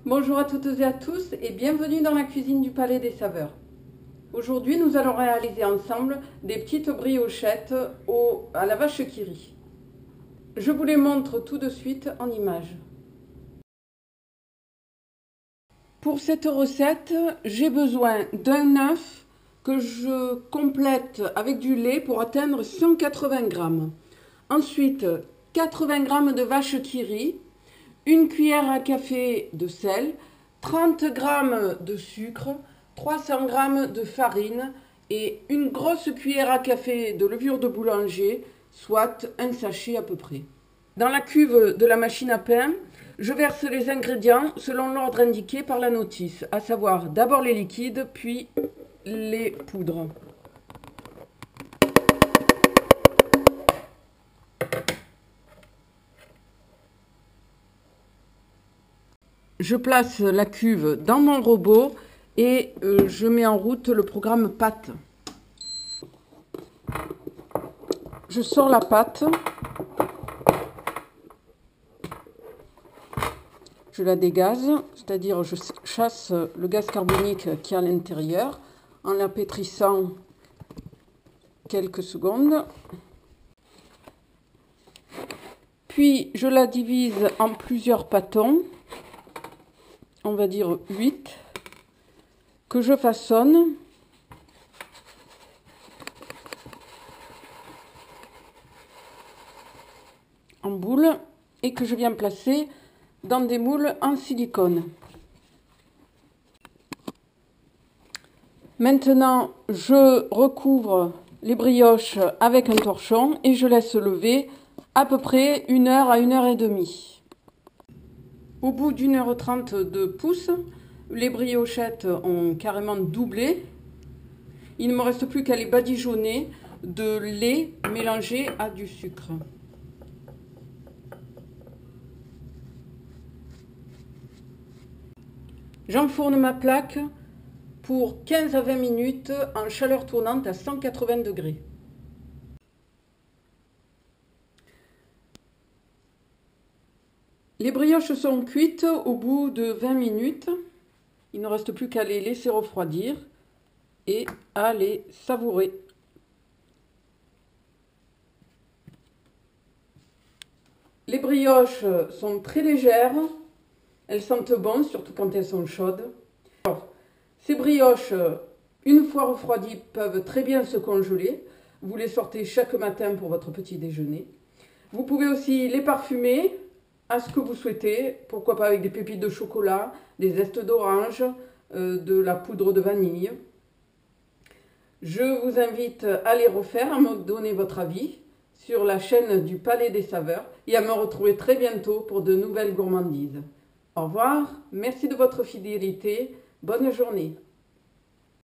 Bonjour à toutes et à tous et bienvenue dans la cuisine du Palais des Saveurs. Aujourd'hui, nous allons réaliser ensemble des petites briochettes à la vache qui rit. Je vous les montre tout de suite en images. Pour cette recette, j'ai besoin d'un œuf que je complète avec du lait pour atteindre 180 g. Ensuite, 80 g de vache qui rit, une cuillère à café de sel, 30 g de sucre, 300 g de farine et une grosse cuillère à café de levure de boulanger, soit un sachet à peu près. Dans la cuve de la machine à pain, je verse les ingrédients selon l'ordre indiqué par la notice, à savoir d'abord les liquides, puis les poudres. Je place la cuve dans mon robot et je mets en route le programme pâte. Je sors la pâte. Je la dégaze, c'est-à-dire je chasse le gaz carbonique qui est à l'intérieur en la pétrissant quelques secondes. Puis je la divise en plusieurs pâtons, on va dire 8, que je façonne. En boule et que je viens placer dans des moules en silicone. Maintenant, je recouvre les brioches avec un torchon et je laisse lever à peu près 1 heure à 1 heure et demie. Au bout d'1h30 de pouce, les briochettes ont carrément doublé. Il ne me reste plus qu'à les badigeonner de lait mélangé à du sucre. J'enfourne ma plaque pour 15 à 20 minutes en chaleur tournante à 180 degrés. Les brioches sont cuites au bout de 20 minutes. Il ne reste plus qu'à les laisser refroidir et à les savourer. Les brioches sont très légères. Elles sentent bon, surtout quand elles sont chaudes. Alors, ces brioches, une fois refroidies, peuvent très bien se congeler. Vous les sortez chaque matin pour votre petit déjeuner. Vous pouvez aussi les parfumer à ce que vous souhaitez. Pourquoi pas avec des pépites de chocolat, des zestes d'orange, de la poudre de vanille. Je vous invite à les refaire, à me donner votre avis sur la chaîne du Palais des Saveurs et à me retrouver très bientôt pour de nouvelles gourmandises. Au revoir, merci de votre fidélité, bonne journée.